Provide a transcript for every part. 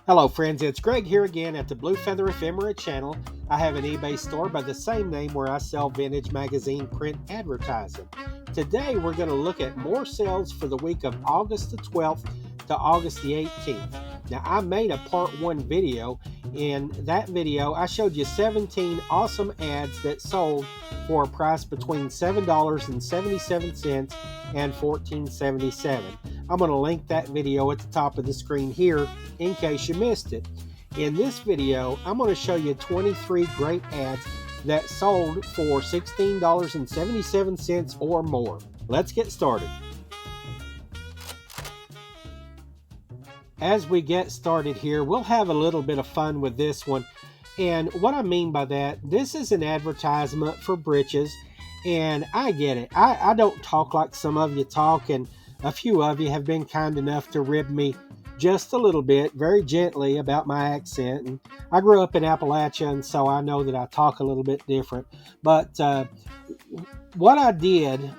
Hello friends, it's Greg here again at the Blue Feather Ephemera channel. I have an eBay store by the same name where I sell vintage magazine print advertising. Today we're going to look at more sales for the week of August the 12th to August the 18th. Now I made a part 1 video. In that video I showed you 17 awesome ads that sold for a price between $7.77 and $14.77. I'm going to link that video at the top of the screen here in case you missed it. In this video, I'm going to show you 23 great ads that sold for $16.77 or more. Let's get started. As we get started here, we'll have a little bit of fun with this one. And what I mean by that, this is an advertisement for britches. And I get it. I don't talk like some of you talk, and a few of you have been kind enough to rib me just a little bit, very gently, about my accent. And I grew up in Appalachia, and so I know that I talk a little bit different. But what I did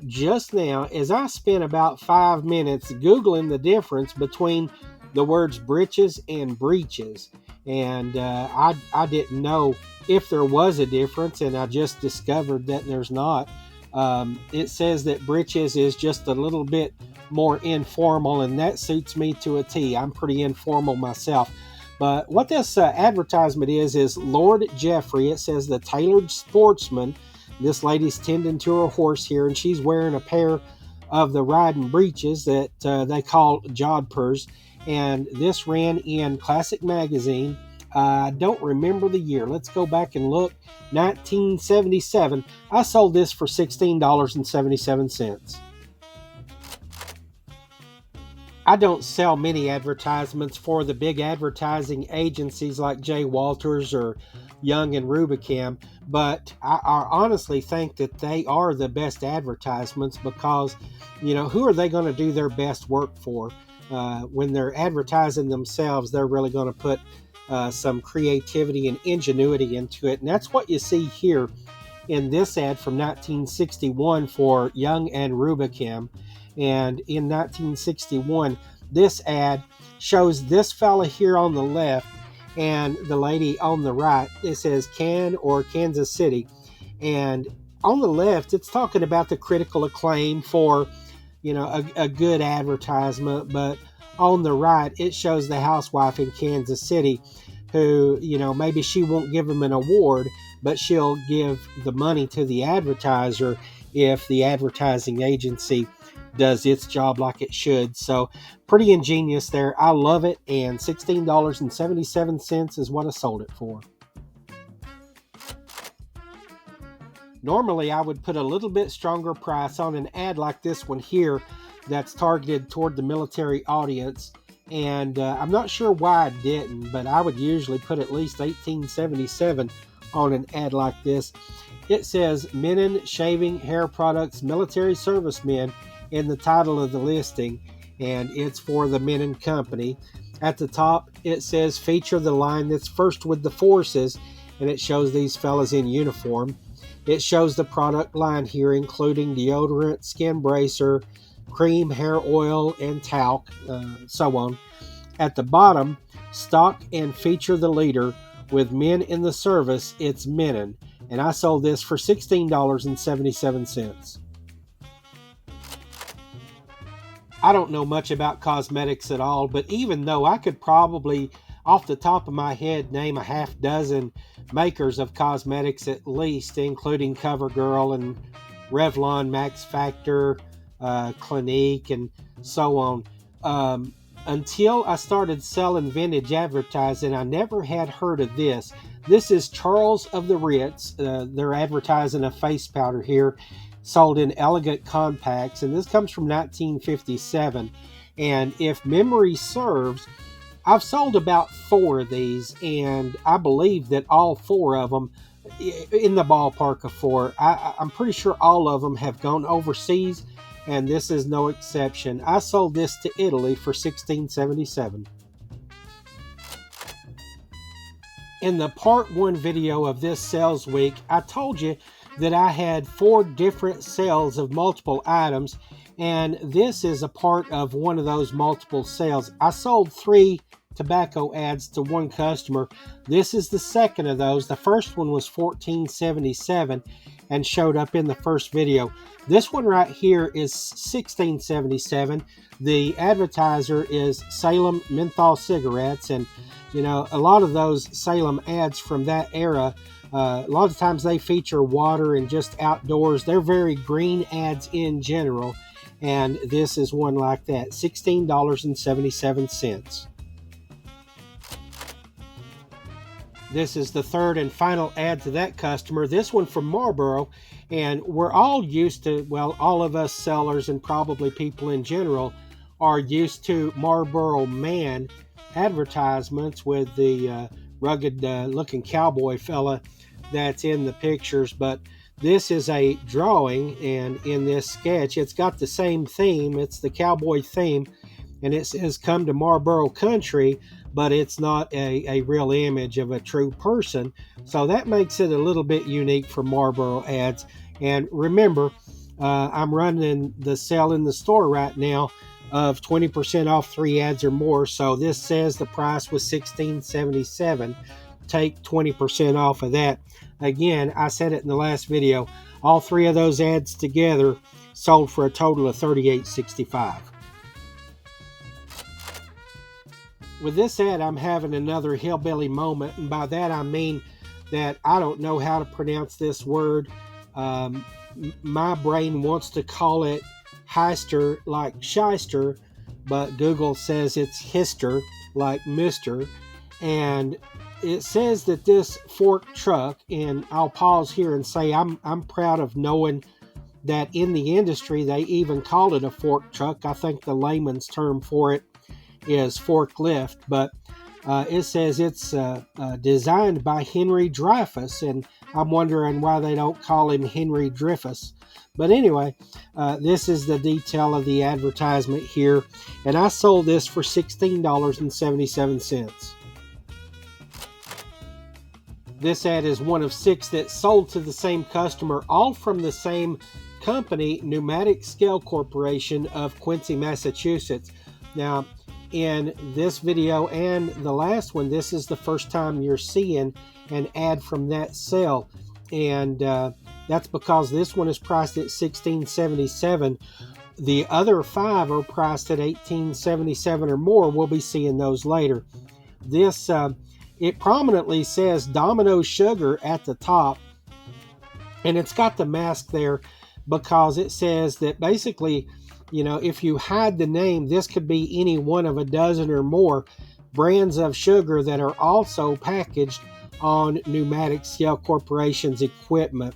just now is I spent about 5 minutes Googling the difference between the words britches and breeches. And I didn't know if there was a difference, and I just discovered that there's not. It says that breeches is just a little bit more informal, and that suits me to a T. I'm pretty informal myself. But what this advertisement is Lord Geoffrey. It says the tailored sportsman. This lady's tending to her horse here, and she's wearing a pair of the riding breeches that they call jodhpurs. And this ran in Classic Magazine. I don't remember the year. Let's go back and look. 1977. I sold this for $16.77. I don't sell many advertisements for the big advertising agencies like J. Walters or Young and Rubicam, but I honestly think that they are the best advertisements because, you know, who are they going to do their best work for? When they're advertising themselves, they're really going to put some creativity and ingenuity into it. And that's what you see here in this ad from 1961 for Young and Rubicam. And in 1961, this ad shows this fella here on the left and the lady on the right. It says Can or Kansas City. And on the left, it's talking about the critical acclaim for, you know, a good advertisement. But on the right, it shows the housewife in Kansas City who, you know, maybe she won't give him an award, but she'll give the money to the advertiser if the advertising agency does its job like it should. So pretty ingenious there. I love it. And $16.77 is what I sold it for. Normally, I would put a little bit stronger price on an ad like this one here that's targeted toward the military audience. And I'm not sure why I didn't, but I would usually put at least $18.77 on an ad like this. It says Mennen Shaving Hair Products Military Servicemen in the title of the listing, and it's for the Mennen Company. At the top, it says feature the line that's first with the forces, and it shows these fellas in uniform. It shows the product line here, including deodorant, skin bracer, cream, hair oil, and talc, so on. At the bottom, stock and feature the leader with men in the service. It's Mennen, and I sold this for $16.77. I don't know much about cosmetics at all, but even though I could probably, off the top of my head, name a half dozen makers of cosmetics at least, including CoverGirl and Revlon, Max Factor, Clinique, and so on. Until I started selling vintage advertising, I never had heard of this. This is Charles of the Ritz. They're advertising a face powder here, sold in elegant compacts, and this comes from 1957. And if memory serves, I've sold about 4 of these, and I believe that all 4 of them, in the ballpark of 4, I'm pretty sure all of them have gone overseas, and this is no exception. I sold this to Italy for $16.77. In the part 1 video of this sales week, I told you that I had 4 different sales of multiple items, and this is a part of one of those multiple sales. I sold 3 tobacco ads to one customer. This is the second of those. The first one was $14.77 and showed up in the first video. This one right here is $16.77. The advertiser is Salem menthol cigarettes, and you know, a lot of those Salem ads from that era, a lot of times they feature water and just outdoors. They're very green ads in general, and this is one like that, $16.77. This is the third and final ad to that customer, this one from Marlboro, and we're all used to, well, all of us sellers and probably people in general are used to Marlboro Man advertisements with the rugged looking cowboy fella that's in the pictures, but this is a drawing, and in this sketch it's got the same theme. It's the cowboy theme, and it says come to Marlboro country, but it's not a real image of a true person, so that makes it a little bit unique for Marlboro ads. And remember, I'm running the sale in the store right now of 20% off 3 ads or more. So this says the price was $16.77. Take 20% off of that. Again, I said it in the last video, all 3 of those ads together sold for a total of $38.65. With this ad, I'm having another hillbilly moment, and by that I mean that I don't know how to pronounce this word. My brain wants to call it Hyster, like shyster, but Google says it's Hyster, like Mister. And it says that this fork truck, and I'll pause here and say I'm proud of knowing that in the industry they even call it a fork truck. I think the layman's term for it is forklift, but it says it's designed by Henry Dreyfuss, and I'm wondering why they don't call him Henry Dreyfuss. But anyway, this is the detail of the advertisement here, and I sold this for $16.77. This ad is one of 6 that sold to the same customer, all from the same company, Pneumatic Scale Corporation of Quincy, Massachusetts. Now, in this video and the last one, this is the first time you're seeing an ad from that sale, and that's because this one is priced at $16.77. The other 5 are priced at $18.77 or more. We'll be seeing those later. This it prominently says Domino Sugar at the top, and it's got the mask there because it says that basically, you know, if you hide the name, this could be any one of a dozen or more brands of sugar that are also packaged on Pneumatic Scale Corporation's equipment.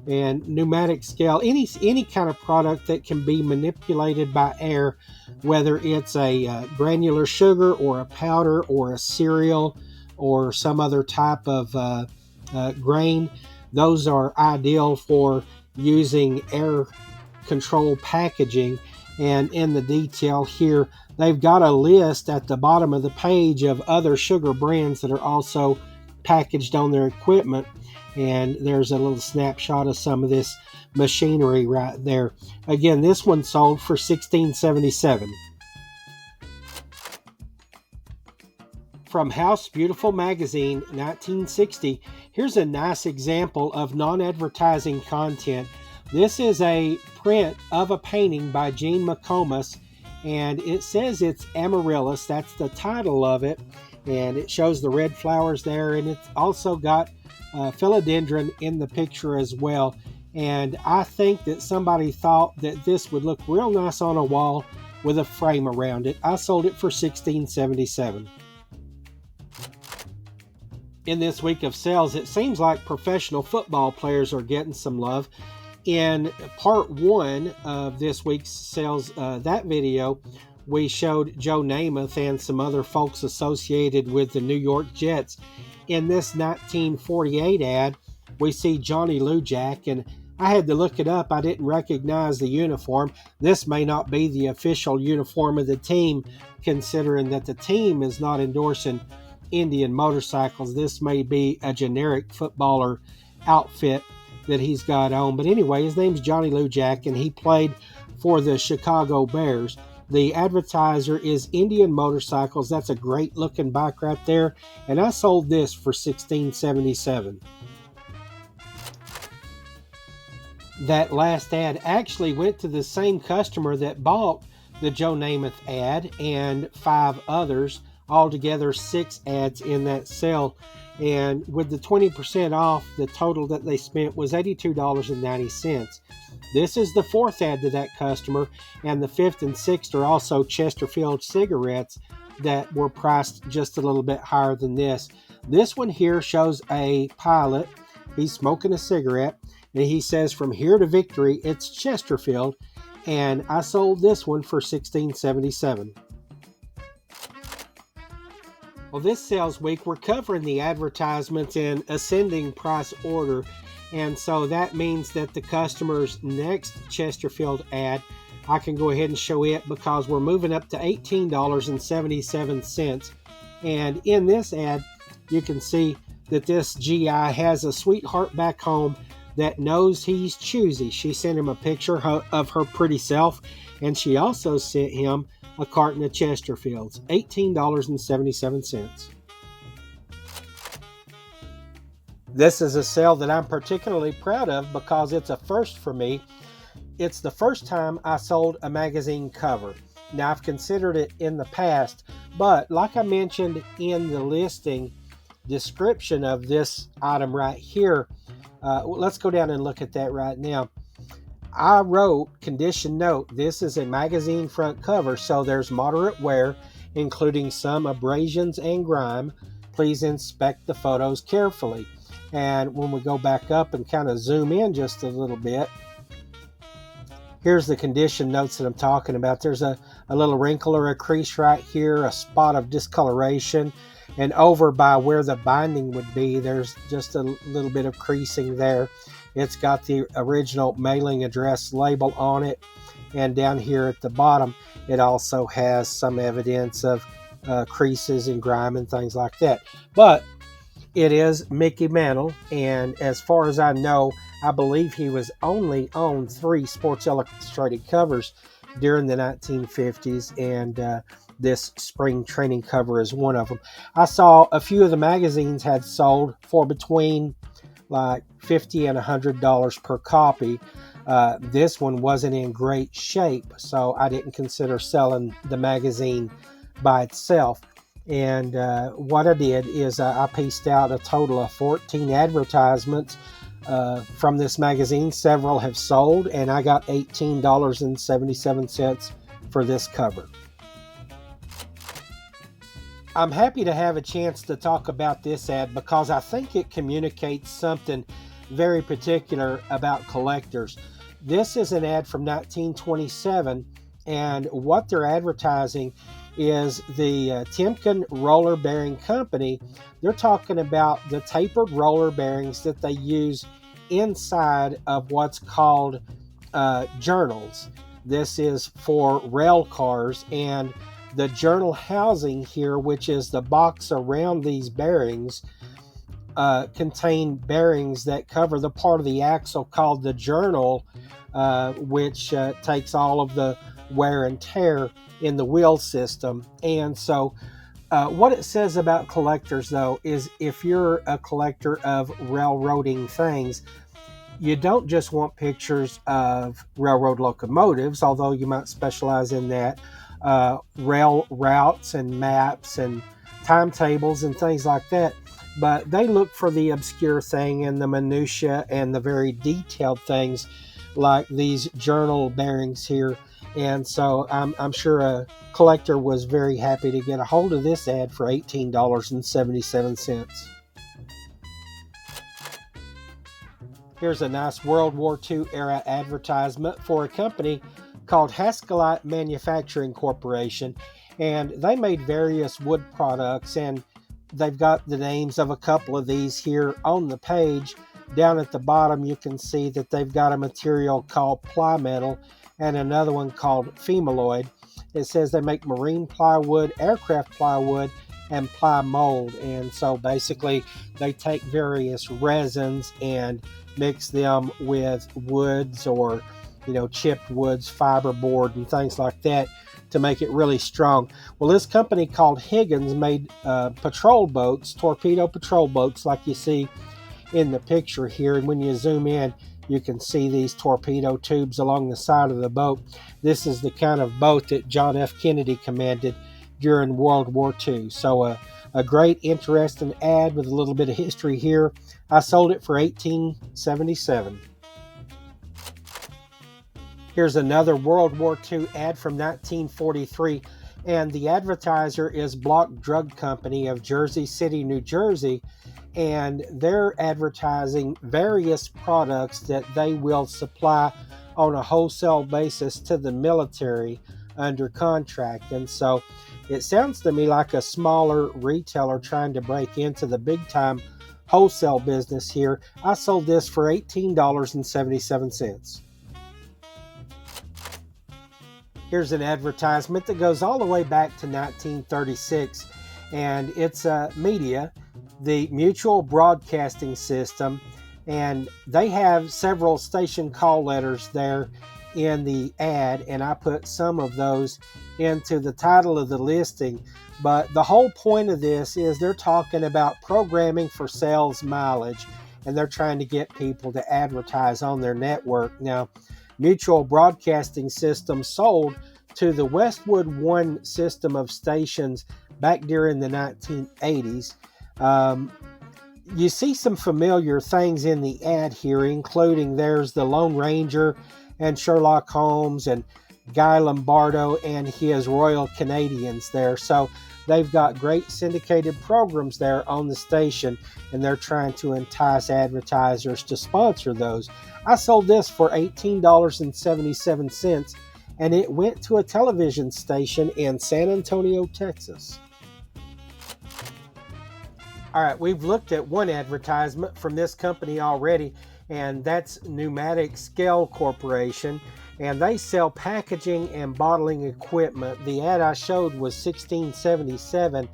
And Pneumatic Scale, any kind of product that can be manipulated by air, whether it's a granular sugar or a powder or a cereal or some other type of grain, those are ideal for using air control packaging. And in the detail here, they've got a list at the bottom of the page of other sugar brands that are also packaged on their equipment, and there's a little snapshot of some of this machinery right there. Again, this one sold for $16.77. From House Beautiful Magazine, 1960, here's a nice example of non-advertising content. This is a print of a painting by Jean McComas, and it says it's Amaryllis. That's the title of it, and it shows the red flowers there, and it's also got philodendron in the picture as well. And I think that somebody thought that this would look real nice on a wall with a frame around it. I sold it for $16.77. In this week of sales, it seems like professional football players are getting some love. In part 1 of this week's sales, that video, we showed Joe Namath and some other folks associated with the New York Jets. In this 1948 ad, we see Johnny Lujack, and I had to look it up. I didn't recognize the uniform. This may not be the official uniform of the team, considering that the team is not endorsing Indian motorcycles. This may be a generic footballer outfit that he's got on. But anyway, his name's Johnny Lujack, and he played for the Chicago Bears. The advertiser is Indian Motorcycles. That's a great looking bike right there. And I sold this for $16.77. That last ad actually went to the same customer that bought the Joe Namath ad and 5 others. Altogether 6 ads in that sale. And with the 20% off, the total that they spent was $82.90. This is the 4th ad to that customer, and the 5th and 6th are also Chesterfield Cigarettes that were priced just a little bit higher than this. This one here shows a pilot. He's smoking a cigarette, and he says, "From here to victory, it's Chesterfield," and I sold this one for $16.77. Well, this sales week, we're covering the advertisements in ascending price order. And so that means that the customer's next Chesterfield ad, I can go ahead and show it because we're moving up to $18.77. And in this ad, you can see that this GI has a sweetheart back home that knows he's choosy. She sent him a picture of her pretty self, and she also sent him a carton of Chesterfields, $18.77. This is a sale that I'm particularly proud of because it's a first for me. It's the first time I sold a magazine cover. Now, I've considered it in the past, but like I mentioned in the listing description of this item right here, let's go down and look at that right now. I wrote, condition note, this is a magazine front cover, so there's moderate wear, including some abrasions and grime. Please inspect the photos carefully. And when we go back up and kind of zoom in just a little bit, here's the condition notes that I'm talking about. There's a little wrinkle or a crease right here, a spot of discoloration, and over by where the binding would be, there's just a little bit of creasing there. It's got the original mailing address label on it, and down here at the bottom, it also has some evidence of creases and grime and things like that. But it is Mickey Mantle, and as far as I know, I believe he was only on 3 Sports Illustrated covers during the 1950s, and this spring training cover is one of them. I saw a few of the magazines had sold for between like $50 and $100 per copy. This one wasn't in great shape, so I didn't consider selling the magazine by itself. And what I did is I pieced out a total of 14 advertisements from this magazine. Several have sold, and I got $18.77 for this cover. I'm happy to have a chance to talk about this ad because I think it communicates something very particular about collectors. This is an ad from 1927, and what they're advertising is the Timken roller bearing company. They're talking about the tapered roller bearings that they use inside of what's called journals. This is for rail cars, and the journal housing here, which is the box around these bearings, contain bearings that cover the part of the axle called the journal, which takes all of the wear and tear in the wheel system. And so what it says about collectors, though, is if you're a collector of railroading things, you don't just want pictures of railroad locomotives, although you might specialize in that, rail routes and maps and timetables and things like that. But they look for the obscure thing and the minutia and the very detailed things like these journal bearings here. And so I'm sure a collector was very happy to get a hold of this ad for $18.77. Here's a nice World War II era advertisement for a company called Haskelite Manufacturing Corporation, and they made various wood products, and they've got the names of a couple of these here on the page. Down at the bottom you can see that they've got a material called ply metal and another one called femaloid. It says they make marine plywood, aircraft plywood, and ply mold. And so basically they take various resins and mix them with woods or chipped woods, fiberboard, and things like that to make it really strong. Well, this company called Higgins made patrol boats, torpedo patrol boats, like you see in the picture here. And when you zoom in, you can see these torpedo tubes along the side of the boat. This is the kind of boat that John F. Kennedy commanded during World War II. So a great, interesting ad with a little bit of history here. I sold it for $18.77. Here's another World War II ad from 1943, and the advertiser is Block Drug Company of Jersey City, New Jersey, and they're advertising various products that they will supply on a wholesale basis to the military under contract. And so it sounds to me like a smaller retailer trying to break into the big-time wholesale business here. I sold this for $18.77. Here's an advertisement that goes all the way back to 1936, and it's media, the Mutual Broadcasting System, and they have several station call letters there in the ad, and I put some of those into the title of the listing. But the whole point of this is they're talking about programming for sales mileage, and they're trying to get people to advertise on their network. Now, Mutual Broadcasting System sold to the Westwood One system of stations back during the 1980s. You see some familiar things in the ad here, including there's the Lone Ranger and Sherlock Holmes and Guy Lombardo and his Royal Canadians there. So they've got great syndicated programs there on the station, and they're trying to entice advertisers to sponsor those. I sold this for $18.77, and it went to a television station in San Antonio, Texas. All right, we've looked at one advertisement from this company already, and that's Pneumatic Scale Corporation, and they sell packaging and bottling equipment. The ad I showed was $16.77.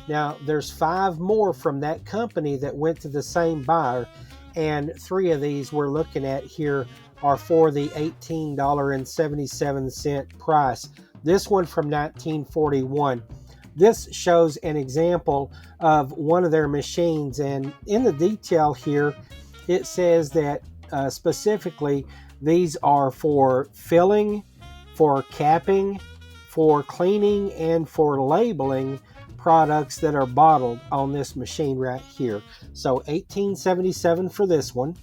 Now, there's 5 more from that company that went to the same buyer, and 3 of these we're looking at here are for the $18.77 price. This one from 1941. This shows an example of one of their machines, and in the detail here, it says that specifically these are for filling, for capping, for cleaning, and for labeling products that are bottled on this machine right here. So $18.77 for this one.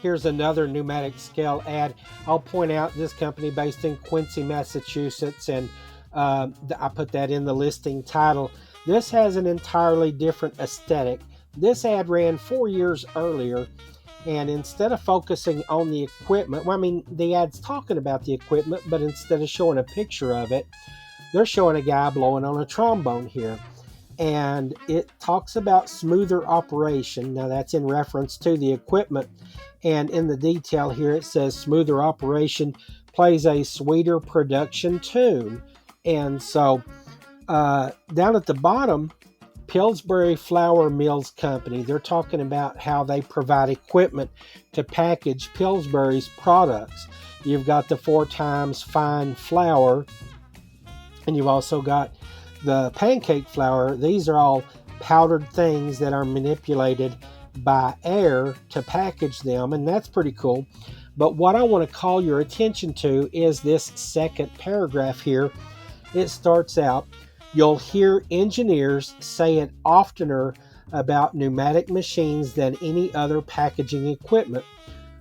Here's another pneumatic scale ad. I'll point out this company based in Quincy, Massachusetts, and I put that in the listing title. This has an entirely different aesthetic. This ad ran 4 years earlier, and instead of focusing on the equipment, the ad's talking about the equipment, but instead of showing a picture of it, they're showing a guy blowing on a trombone here. And it talks about smoother operation. Now that's in reference to the equipment. And in the detail here, it says smoother operation plays a sweeter production tune. And so down at the bottom, Pillsbury Flour Mills Company, they're talking about how they provide equipment to package Pillsbury's products. You've got the 4 times fine flour, and you've also got the pancake flour. These are all powdered things that are manipulated by air to package them, and that's pretty cool. But what I want to call your attention to is this second paragraph here. It starts out, you'll hear engineers say it oftener about pneumatic machines than any other packaging equipment.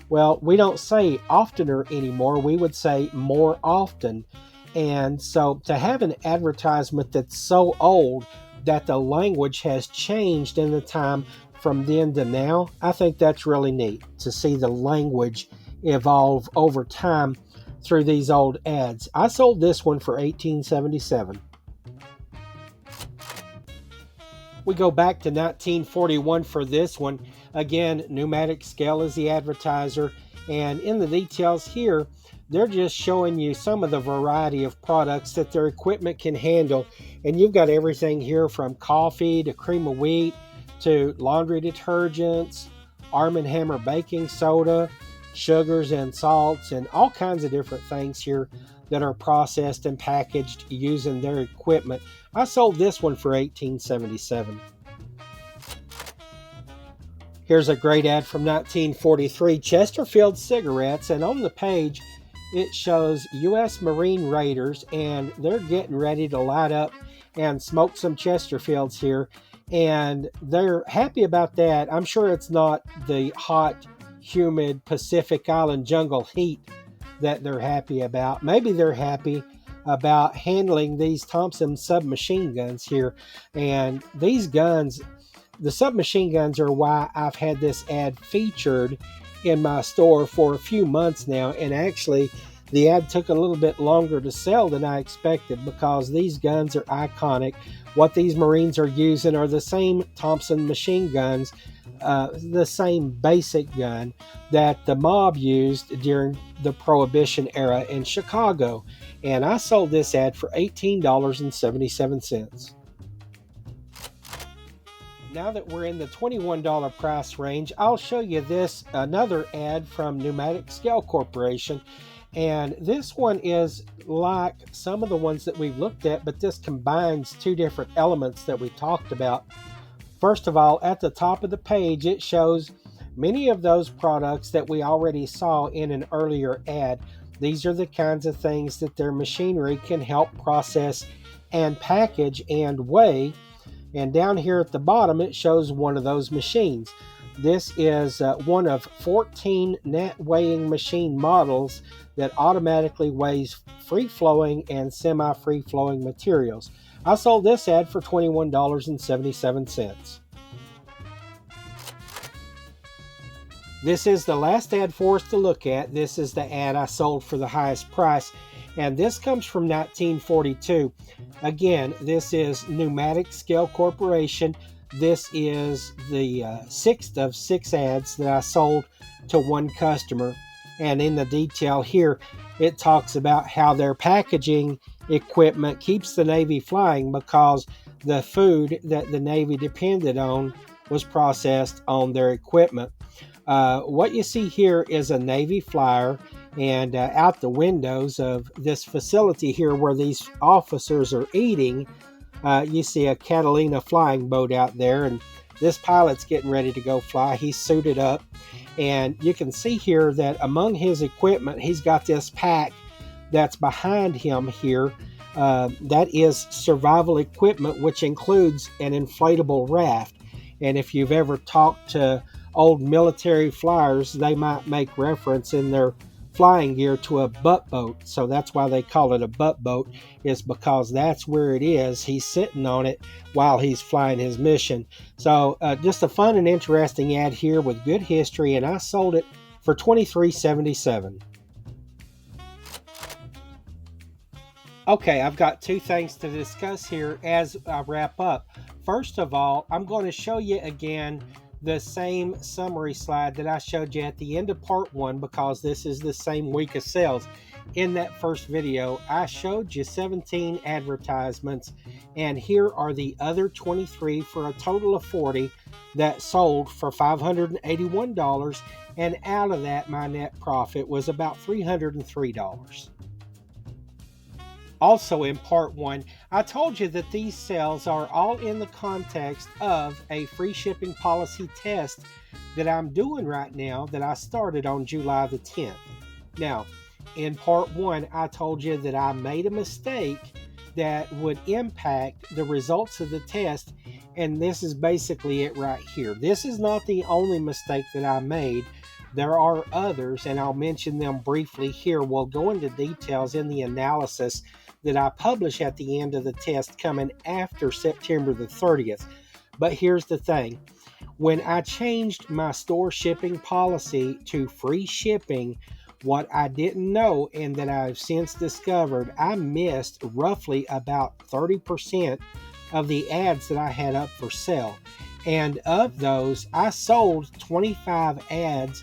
Well, we don't say oftener anymore. We would say more often. And so to have an advertisement that's so old that the language has changed in the time from then to now, I think that's really neat to see the language evolve over time through these old ads. I sold this one for $18.77. We go back to 1941 for this one. Again, Pneumatic Scale is the advertiser, and in the details here, they're just showing you some of the variety of products that their equipment can handle. And you've got everything here from coffee to cream of wheat to laundry detergents, Arm & Hammer baking soda, sugars and salts and all kinds of different things here that are processed and packaged using their equipment. I sold this one for $18.77. Here's a great ad from 1943, Chesterfield Cigarettes, and on the page it shows U.S. Marine Raiders, and they're getting ready to light up and smoke some Chesterfields here, and they're happy about that. I'm sure it's not the hot, humid Pacific Island jungle heat that they're happy about. Maybe they're happy about handling these Thompson submachine guns here, and these guns, the submachine guns, are why I've had this ad featured in my store for a few months now, and actually the ad took a little bit longer to sell than I expected because these guns are iconic. What these Marines are using are the same Thompson machine guns, the same basic gun that the mob used during the Prohibition era in Chicago. And I sold this ad for $18.77. Now that we're in the $21 price range, I'll show you this, another ad from Pneumatic Scale Corporation. And this one is like some of the ones that we've looked at, but this combines two different elements that we talked about. First of all, at the top of the page, it shows many of those products that we already saw in an earlier ad. These are the kinds of things that their machinery can help process and package and weigh. And down here at the bottom, it shows one of those machines. This is one of 14 net weighing machine models that automatically weighs free-flowing and semi-free-flowing materials. I sold this ad for $21.77. This is the last ad for us to look at. This is the ad I sold for the highest price, and this comes from 1942. Again, this is Pneumatic Scale Corporation. This is the sixth of 6 ads that I sold to one customer. And in the detail here, it talks about how their packaging equipment keeps the Navy flying because the food that the Navy depended on was processed on their equipment. What you see here is a Navy flyer, and out the windows of this facility here where these officers are eating, you see a Catalina flying boat out there, and this pilot's getting ready to go fly. He's suited up, and you can see here that among his equipment, he's got this pack that's behind him here. That is survival equipment, which includes an inflatable raft. And if you've ever talked to old military flyers, they might make reference in their flying gear to a butt boat. So that's why they call it a butt boat, is because that's where it is. He's sitting on it while he's flying his mission. So just a fun and interesting ad here with good history, and I sold it for $23.77. Okay, I've got two things to discuss here as I wrap up. First of all, I'm going to show you again the same summary slide that I showed you at the end of part 1, because this is the same week of sales. In that first video, I showed you 17 advertisements, and here are the other 23 for a total of 40 that sold for $581, and out of that, my net profit was about $303. Also in part 1, I told you that these sales are all in the context of a free shipping policy test that I'm doing right now that I started on July the 10th. Now, in part 1, I told you that I made a mistake that would impact the results of the test, and this is basically it right here. This is not the only mistake that I made. There are others, and I'll mention them briefly here. We'll go into details in the analysis that I publish at the end of the test coming after September the 30th. But here's the thing. When I changed my store shipping policy to free shipping, what I didn't know and that I've since discovered, I missed roughly about 30% of the ads that I had up for sale. And of those, I sold 25 ads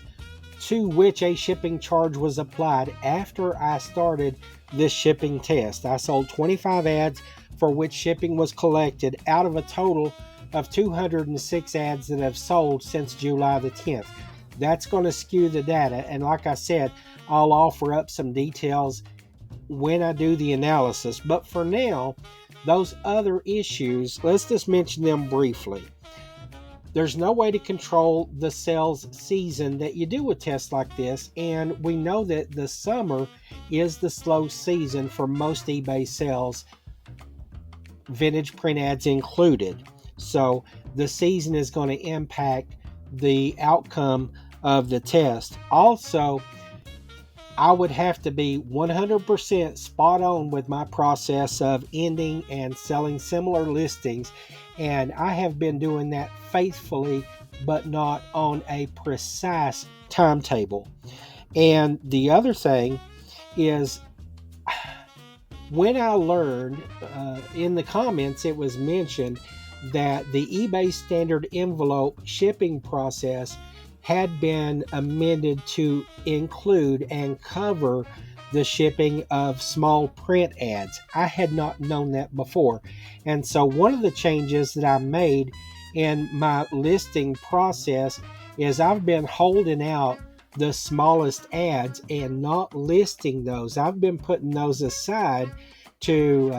to which a shipping charge was applied after I started this shipping test. I sold 25 ads for which shipping was collected out of a total of 206 ads that have sold since July the 10th. that's going to skew the data. And like I said, I'll offer up some details when I do the analysis. But for now, those other issues, let's just mention them briefly. There's no way to control the sales season that you do with tests like this, and we know that the summer is the slow season for most eBay sales, vintage print ads included. So the season is going to impact the outcome of the test. Also, I would have to be 100% spot on with my process of ending and selling similar listings, and I have been doing that faithfully, but not on a precise timetable. And the other thing is, when I learned in the comments, it was mentioned that the eBay standard envelope shipping process had been amended to include and cover the shipping of small print ads. I had not known that before. And so one of the changes that I made in my listing process is I've been holding out the smallest ads and not listing those. I've been putting those aside to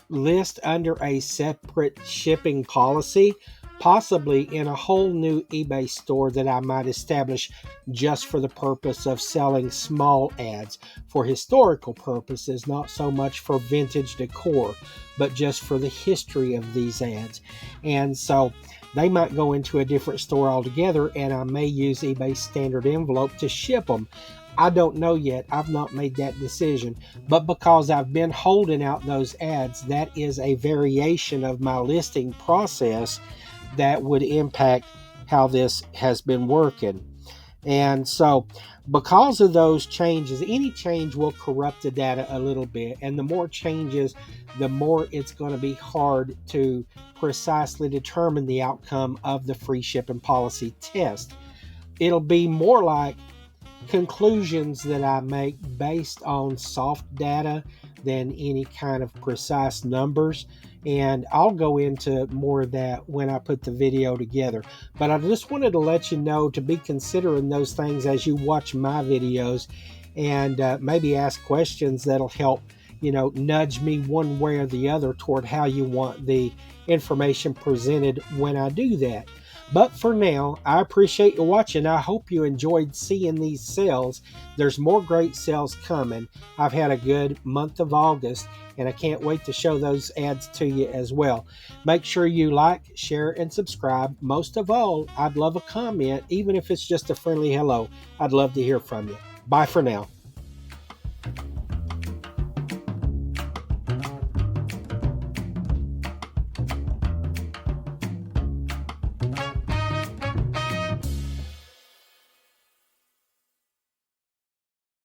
list under a separate shipping policy, possibly in a whole new eBay store that I might establish just for the purpose of selling small ads for historical purposes, not so much for vintage decor, but just for the history of these ads. And so they might go into a different store altogether, and I may use eBay standard envelope to ship them. I don't know yet. I've not made that decision. But because I've been holding out those ads, that is a variation of my listing process that would impact how this has been working. And so because of those changes, any change will corrupt the data a little bit. And the more changes, the more it's going to be hard to precisely determine the outcome of the free shipping policy test. It'll be more like conclusions that I make based on soft data than any kind of precise numbers. And I'll go into more of that when I put the video together. But I just wanted to let you know to be considering those things as you watch my videos, and maybe ask questions that'll help, nudge me one way or the other toward how you want the information presented when I do that. But for now, I appreciate you watching. I hope you enjoyed seeing these sales. There's more great sales coming. I've had a good month of August, and I can't wait to show those ads to you as well. Make sure you like, share, and subscribe. Most of all, I'd love a comment, even if it's just a friendly hello. I'd love to hear from you. Bye for now.